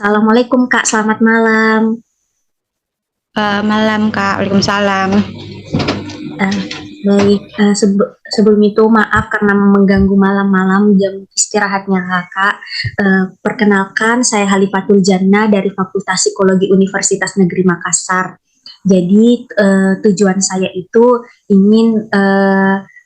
Assalamualaikum Kak, selamat malam. Malam Kak, Waalaikumsalam. Eh, Sebelum itu maaf karena mengganggu malam-malam jam istirahatnya Kakak. Perkenalkan, saya Halifatul Jannah dari Fakultas Psikologi Universitas Negeri Makassar. Jadi tujuan saya itu ingin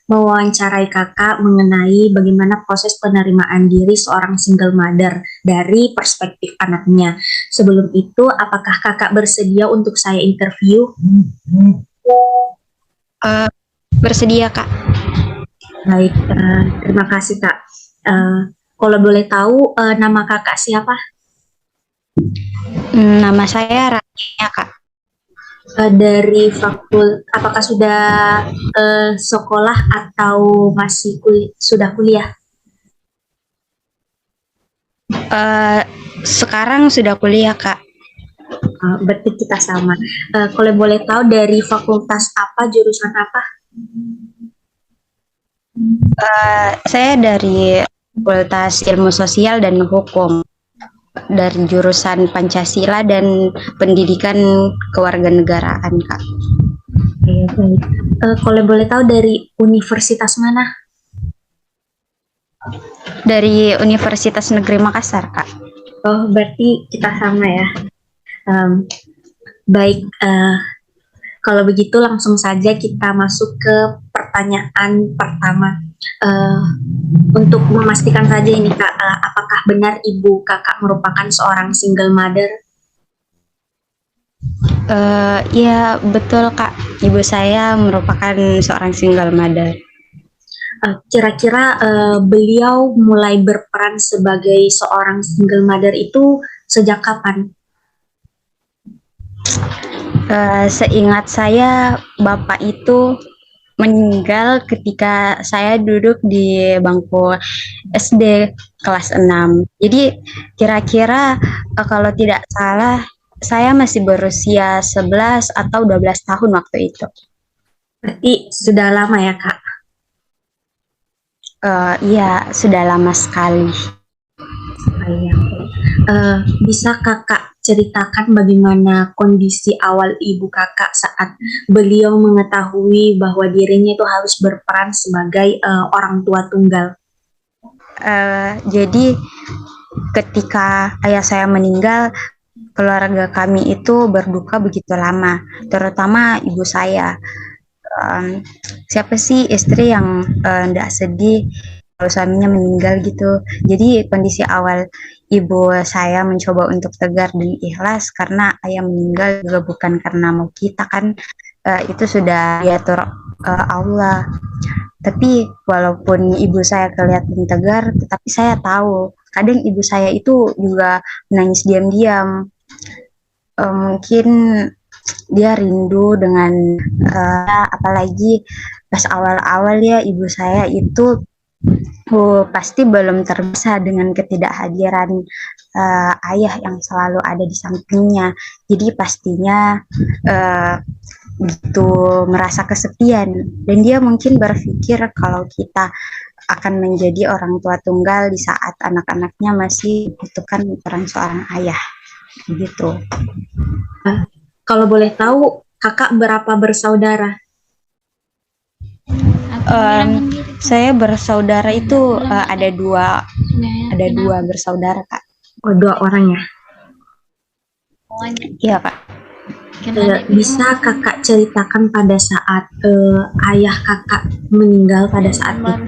mewawancarai Kakak mengenai bagaimana proses penerimaan diri seorang single mother dari perspektif anaknya. Sebelum itu, apakah Kakak bersedia untuk saya interview? Eh, Bersedia Kak. Baik, terima kasih Kak. Eh, Kalau boleh tahu nama Kakak siapa? Nama saya Rania Kak. Apakah sudah sekolah atau masih sudah kuliah? Eh, Sekarang sudah kuliah Kak. Berarti kita sama. Kalau boleh tahu dari fakultas apa, jurusan apa? Saya dari Fakultas Ilmu Sosial dan Hukum dari jurusan Pancasila dan Pendidikan Kewarganegaraan Kak. Baik. Kalau boleh tahu dari universitas mana? Dari Universitas Negeri Makassar Kak. Oh, berarti kita sama ya. Um, Baik, kalau begitu langsung saja kita masuk ke pertanyaan pertama. Uh, untuk memastikan saja ini Kak, apakah benar ibu Kakak merupakan seorang single mother? Ya betul Kak, ibu saya merupakan seorang single mother. Kira-kira beliau mulai berperan sebagai seorang single mother itu sejak kapan? Seingat saya, bapak itu meninggal ketika saya duduk di bangku SD kelas 6. Jadi kira-kira kalau tidak salah saya masih berusia 11 atau 12 tahun waktu itu. Berarti sudah lama ya Kak? Iya, sudah lama sekali. Iya. Bisa Kakak ceritakan bagaimana kondisi awal ibu Kakak saat beliau mengetahui bahwa dirinya itu harus berperan sebagai orang tua tunggal? Jadi ketika ayah saya meninggal, keluarga kami itu berduka begitu lama, terutama ibu saya. Siapa sih istri yang tidak sedih kalau suaminya meninggal gitu. Jadi kondisi awal ibu saya mencoba untuk tegar dan ikhlas karena ayah meninggal juga bukan karena mau kita kan, itu sudah diatur Allah. Tapi walaupun ibu saya kelihatan tegar, tetapi saya tahu kadang ibu saya itu juga menangis diam-diam. Mungkin dia rindu dengan apalagi pas awal-awal ya ibu saya itu pasti belum terbiasa dengan ketidakhadiran ayah yang selalu ada di sampingnya. Jadi pastinya begitu merasa kesepian dan dia mungkin berpikir kalau kita akan menjadi orang tua tunggal di saat anak-anaknya masih membutuhkan peran seorang ayah gitu. Kalau boleh tahu, Kakak berapa bersaudara? Saya bersaudara itu ada dua bersaudara Kak. Oh, dua orang ya. Iya Kak. Bisa Kakak ceritakan pada saat ayah Kakak meninggal pada saat itu,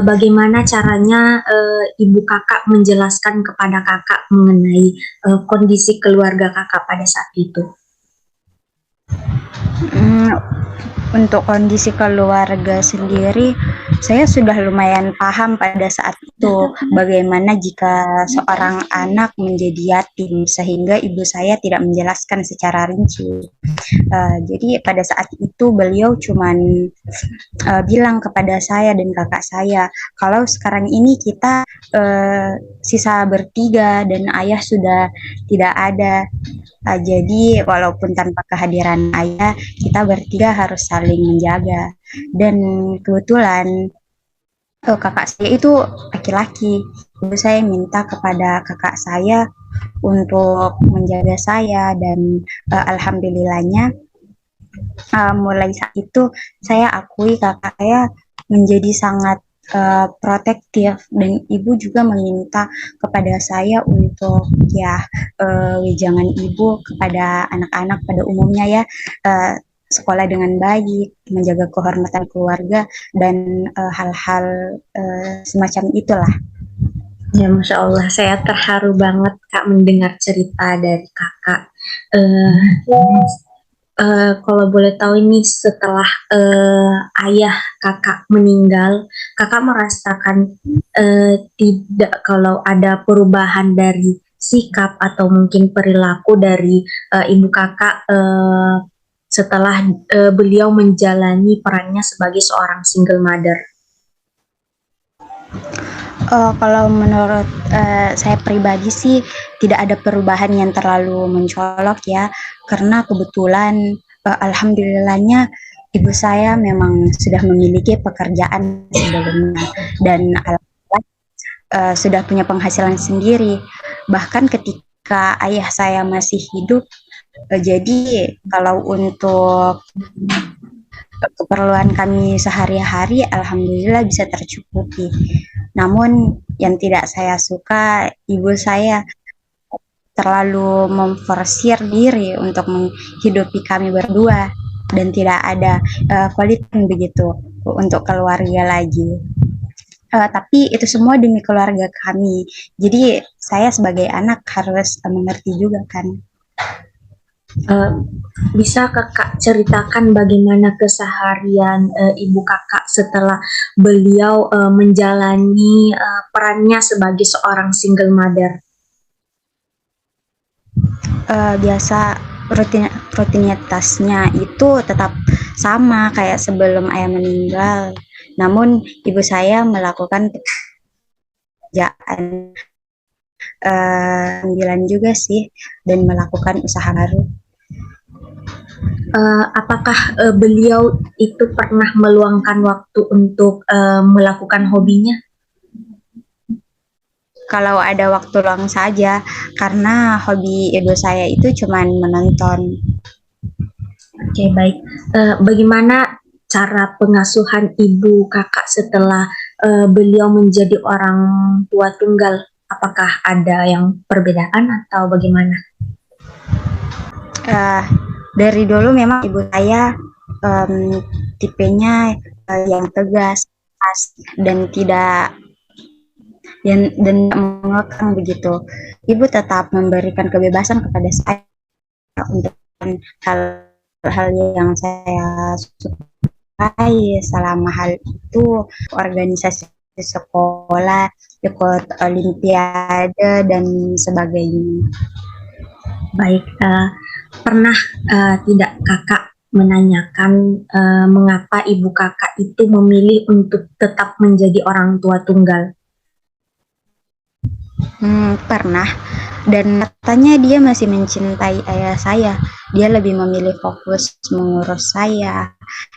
bagaimana caranya ibu Kakak menjelaskan kepada Kakak mengenai kondisi keluarga Kakak pada saat itu? Hmm, untuk kondisi keluarga sendiri, saya sudah lumayan paham pada saat itu bagaimana jika seorang anak menjadi yatim sehingga ibu saya tidak menjelaskan secara rinci. Jadi pada saat itu beliau cuman bilang kepada saya dan kakak saya kalau sekarang ini kita sisa bertiga dan ayah sudah tidak ada. Jadi walaupun tanpa kehadiran ayah, kita bertiga harus saling menjaga. Dan kebetulan Kakak saya itu laki-laki. Ibu saya minta kepada kakak saya untuk menjaga saya dan alhamdulillahnya mulai saat itu saya akui kakak saya menjadi sangat protektif dan ibu juga meminta kepada saya untuk ya jangan ibu kepada anak-anak pada umumnya ya sekolah dengan baik, menjaga kehormatan keluarga dan hal-hal semacam itulah. Ya, Masya Allah, saya terharu banget Kak mendengar cerita dari Kakak. Eh, kalau boleh tahu ini setelah ayah Kakak meninggal, Kakak merasakan tidak kalau ada perubahan dari sikap atau mungkin perilaku dari ibu Kakak setelah beliau menjalani perannya sebagai seorang single mother. Kalau menurut saya pribadi sih tidak ada perubahan yang terlalu mencolok ya, karena kebetulan alhamdulillahnya ibu saya memang sudah memiliki pekerjaan sebelumnya dan sudah punya penghasilan sendiri. Bahkan ketika ayah saya masih hidup, jadi kalau untuk keperluan kami sehari-hari alhamdulillah bisa tercukupi. Namun yang tidak saya suka ibu saya terlalu memforsir diri untuk menghidupi kami berdua dan tidak ada quality begitu untuk keluarga lagi. Tapi itu semua demi keluarga kami. Jadi saya sebagai anak harus mengerti juga kan. Bisa Kakak ceritakan bagaimana keseharian ibu Kakak setelah beliau menjalani perannya sebagai seorang single mother? Biasa rutinitasnya itu tetap sama kayak sebelum ayah meninggal. Namun ibu saya melakukan pekerjaan sambilan juga sih dan melakukan usaha baru. Apakah beliau itu pernah meluangkan waktu untuk melakukan hobinya? Kalau ada waktu luang saja, karena hobi ibu saya itu cuman menonton. Oke, baik. Bagaimana cara pengasuhan ibu Kakak setelah beliau menjadi orang tua tunggal? Apakah ada yang perbedaan atau bagaimana? Dari dulu memang ibu saya tipenya yang tegas dan tidak dan mengekang begitu. Ibu tetap memberikan kebebasan kepada saya untuk hal-hal yang saya sukai selama hal itu organisasi sekolah, ikut olimpiade dan sebagainya. Baik, pernah tidak Kakak menanyakan mengapa ibu Kakak itu memilih untuk tetap menjadi orang tua tunggal? Pernah, dan katanya dia masih mencintai ayah saya. Dia lebih memilih fokus mengurus saya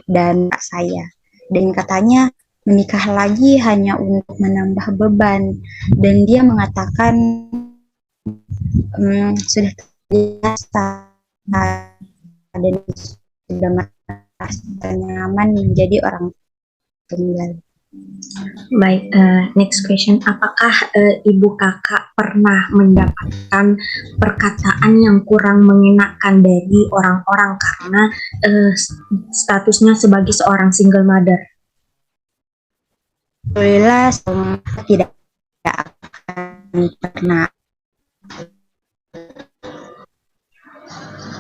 dan saya. Dan katanya menikah lagi hanya untuk menambah beban. Dan dia mengatakan sudah terbiasa dan sudah merasa nyaman menjadi orang tunggal. Baik, next question. Apakah ibu Kakak pernah mendapatkan perkataan yang kurang mengenakan dari orang-orang karena statusnya sebagai seorang single mother? Alhamdulillah tidak akan pernah.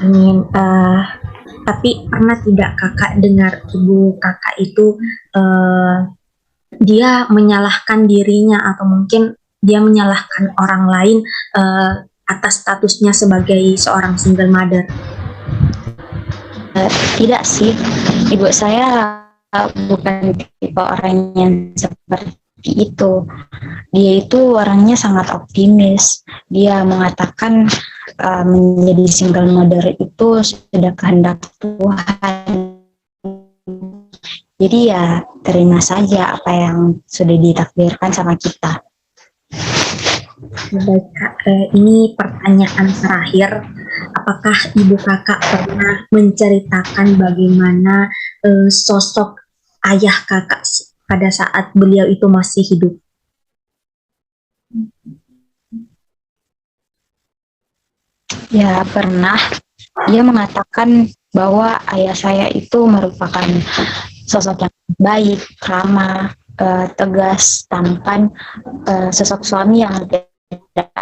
Amin. Tapi pernah tidak Kakak dengar ibu Kakak itu dia menyalahkan dirinya atau mungkin dia menyalahkan orang lain atas statusnya sebagai seorang single mother? Tidak sih, ibu saya bukan tipe orang yang seperti itu. Dia itu orangnya sangat optimis. Dia mengatakan menjadi single mother itu sudah kehendak Tuhan. Jadi ya terima saja apa yang sudah ditakdirkan sama kita. Baik Kak, ini pertanyaan terakhir. Apakah ibu kakak pernah menceritakan bagaimana sosok ayah kakak pada saat beliau itu masih hidup? Ya pernah, dia mengatakan bahwa ayah saya itu merupakan sosok yang baik, ramah, tegas, tampan, sosok suami yang tidak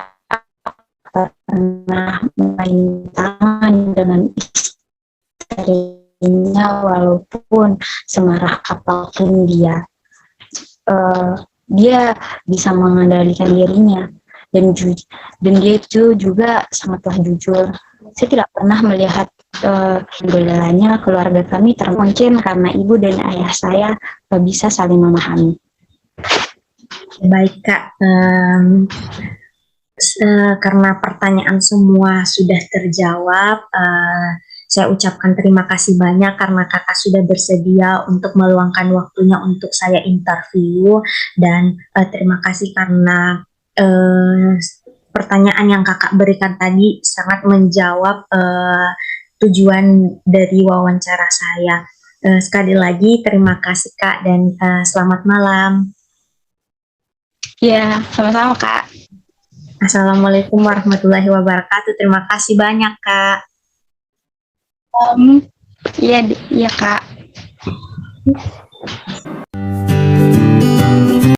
pernah main tangan dengan istrinya walaupun semarah apapun dia. Dia bisa mengendalikan dirinya dan dia itu juga sangatlah jujur. Saya tidak pernah melihat alhamdulillahnya keluarga kami termungkin karena ibu dan ayah saya bisa saling memahami. Baik Kak, karena pertanyaan semua sudah terjawab, saya ucapkan terima kasih banyak karena kakak sudah bersedia untuk meluangkan waktunya untuk saya interview, dan terima kasih karena pertanyaan yang kakak berikan tadi sangat menjawab tujuan dari wawancara saya. Sekali lagi terima kasih Kak, dan selamat malam. Ya, sama-sama Kak. Assalamualaikum warahmatullahi wabarakatuh. Terima kasih banyak Kak. Iya, iya Kak.